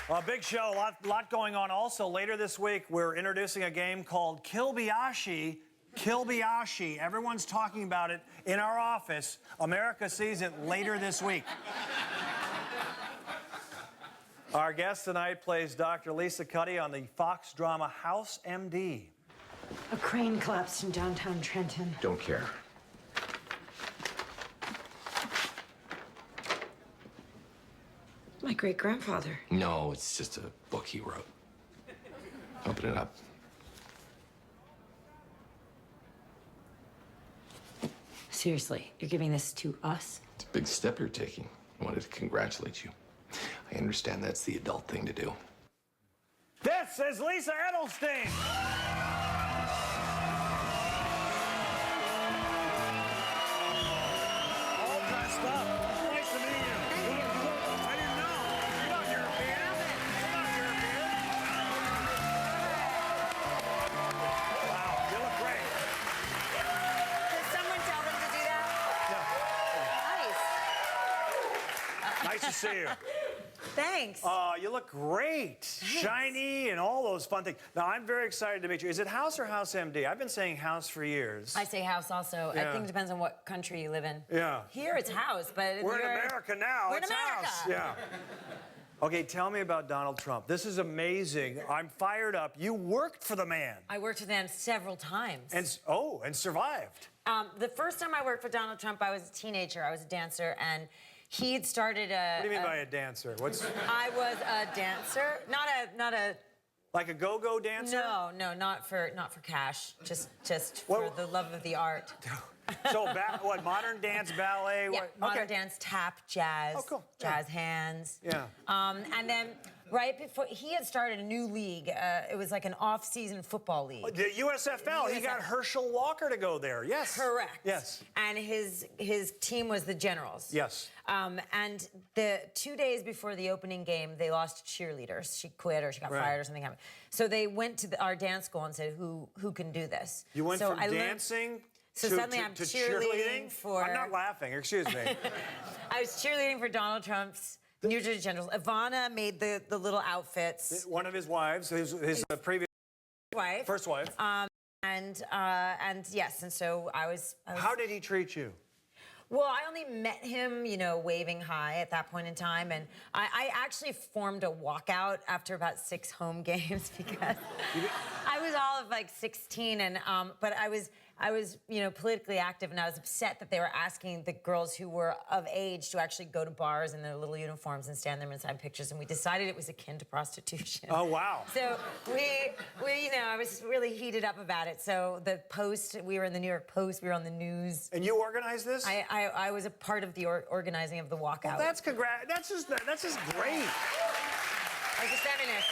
A big show, lot going on. Also, later this week, we're introducing a game called Kilbiashi. Kilbiashi. Everyone's talking about it in our office. America sees it later this week. Our guest tonight plays Dr. Lisa Cuddy on the Fox drama House MD. A crane collapsed in downtown Trenton. Don't care. My great-grandfather. No, it's just a book he wrote. Open it up. Seriously, you're giving this to us? It's a big step you're taking. I wanted to congratulate you. I understand that's the adult thing to do. This is Lisa Edelstein. All dressed up. Nice to meet you. I didn't know. You're not European. You're not European. Wow, you look great. Did someone tell them to do that? Yeah. Nice to see you. Thanks. You look great. Shiny and all those fun things. Now, I'm very excited to meet you. Is it House or House MD? I've been saying House for years. I say house also. Yeah. I think it depends on what country you live in. Yeah. Here it's house, but We're in America now. We're in It's America. House. Yeah. Okay, tell me about Donald Trump. This is amazing. I'm fired up. You worked for the man. I worked with him several times. And survived. The first time I worked for Donald Trump, I was a teenager. I was a dancer, and he had started a... What do you mean by a dancer? I was a dancer, not a. Like a go-go dancer? No, not for cash. Just for the love of the art. So, what, modern dance, ballet? Yeah, what? modern Okay. dance, tap, jazz, Oh, cool. jazz hands. Yeah. And then right before, he had started a new league. It was like an off-season football league. The USFL. He got Herschel Walker to go there. Yes. Correct. Yes. And his team was the Generals. Yes. And the 2 days before the opening game, they lost a cheerleader. She quit or she got fired or something happened. So they went to our dance school and said, who can do this? You went so from dancing So to suddenly I'm cheerleading for... I'm not laughing, excuse me. I was cheerleading for Donald Trump's New Jersey Generals. Ivana made the little outfits. One of his wives, his previous Wife. first wife. And yes, and so I was... How did he treat you? Well, I only met him, you know, waving hi at that point in time, and I actually formed a walkout after about 6 home games because I was all of like 16, and but I was, you know, politically active, and I was upset that they were asking the girls who were of age to actually go to bars in their little uniforms and stand there and sign pictures, and we decided it was akin to prostitution. Oh, wow. So we, you know, I was really heated up about it. So the Post, we were in the New York Post, we were on the news. And you organized this? I was a part of the organizing of the walkout. Well, that's just great. I was a feminist.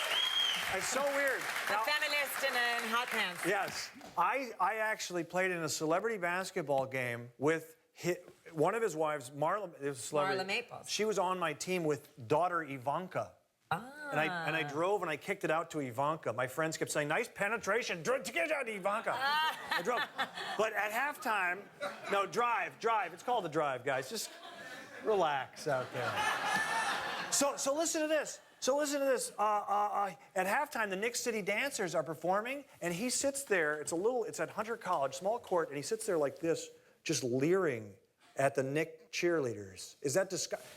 It's so weird. A feminist in hot pants. Yes. I actually played in a celebrity basketball game with one of his wives, Marla Maples. She was on my team with daughter Ivanka. Ah. And I drove and I kicked it out to Ivanka. My friends kept saying, nice penetration. Get out to Ivanka. I drove. But at halftime, no, drive. It's called the drive, guys. Just relax out there. So listen to this. At halftime, the Knicks City Dancers are performing, and he sits there. It's at Hunter College, small court, and he sits there like this, just leering at the Knick cheerleaders. Is that disgusting?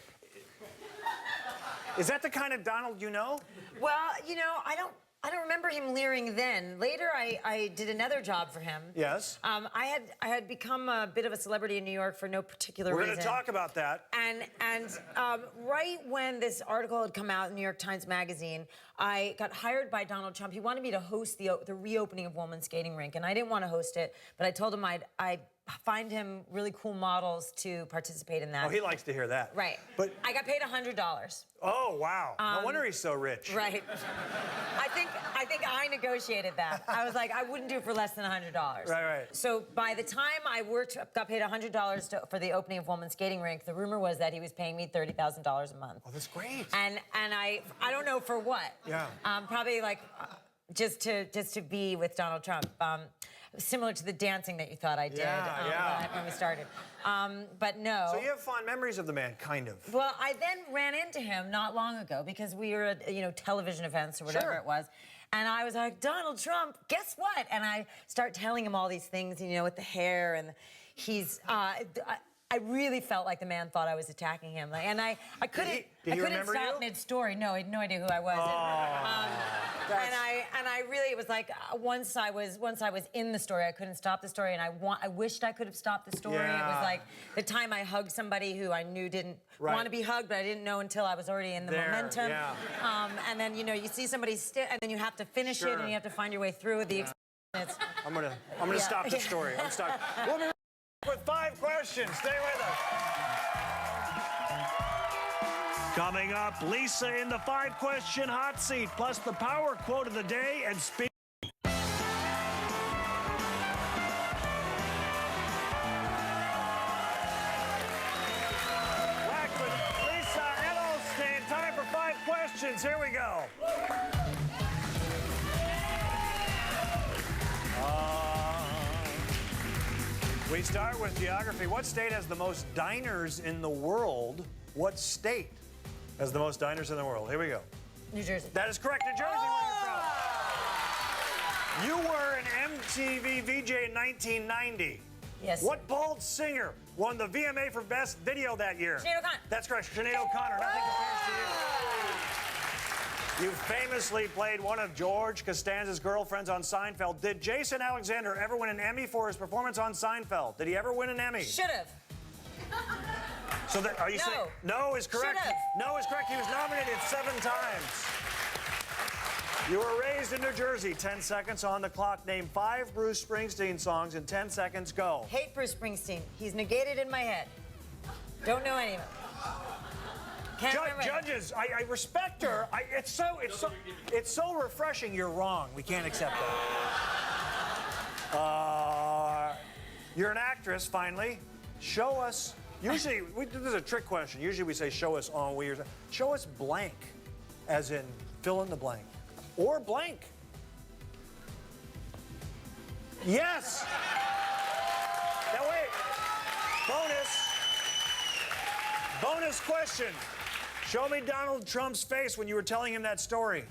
Is that the kind of Donald you know? Well, you know, I don't remember him leering then. Later, I did another job for him. Yes. I had become a bit of a celebrity in New York for no particular reason. We're going to talk about that. And right when this article had come out in New York Times Magazine, I got hired by Donald Trump. He wanted me to host the reopening of Women's Skating Rink, and I didn't want to host it, but I told him I'd find him really cool models to participate in that. Oh, he likes to hear that. Right. But I got paid $100. Oh, wow. No wonder he's so rich. Right. I think I negotiated that. I was like, I wouldn't do it for less than $100. Right. So by the time I got paid $100 for the opening of Women's Skating Rink, the rumor was that he was paying me $30,000 a month. Oh, that's great. And I don't know for what. Yeah. Probably like just to be with Donald Trump. similar to the dancing that you thought I did when we started. But no. So you have fond memories of the man, kind of. Well, I then ran into him not long ago because we were at, television events or whatever it was. And I was like, Donald Trump, guess what? And I start telling him all these things, with the hair, and he's, I really felt like the man thought I was attacking him. And I couldn't, did he couldn't stop mid-story. No, he had no idea who I was. And I really, it was like, once I was in the story, I couldn't stop the story, and I wished I could have stopped the story. It was like the time I hugged somebody who I knew didn't want to be hugged, but I didn't know until I was already in the momentum. And then, you see somebody and then you have to finish it, and you have to find your way through the experience. I'm gonna stop the story. I'm stopping. We'll be right back with 5 questions. Stay with us. Coming up, Lisa in the 5-question hot seat, plus the power quote of the day and speed. Back with Lisa Edelstein. Time for 5 questions. Here we go. We start with geography. What state has the most diners in the world? What state has the most diners in the world? Here we go. New Jersey. That is correct. New Jersey, where you're from. You were an MTV VJ in 1990. Yes. What bald singer won the VMA for Best Video that year? Sinead O'Connor. That's correct. Sinead O'Connor. Nothing compares to you. You famously played one of George Costanza's girlfriends on Seinfeld. Did Jason Alexander ever win an Emmy for his performance on Seinfeld? Did he ever win an Emmy? Should have. So are you saying no is correct? Should've. No is correct. He was nominated 7 times. You were raised in New Jersey. 10 seconds on the clock. Name 5 Bruce Springsteen songs in 10 seconds. Go. Hate Bruce Springsteen. He's negated in my head. Don't know any of them. Judges, I respect her. It's so refreshing. You're wrong. We can't accept that. You're an actress. Finally, show us. Usually, this is a trick question. Usually, we say show us en oui. Show us blank, as in fill in the blank, or blank. Yes. Now wait. Bonus question. Show me Donald Trump's face when you were telling him that story.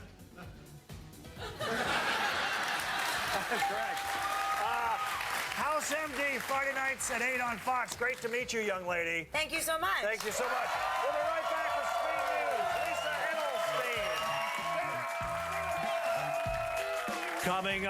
That's correct. House MD, Friday nights at 8 on Fox. Great to meet you, young lady. Thank you so much. Thank you so much. We'll be right back with Speed News. Lisa Edelstein. Coming up.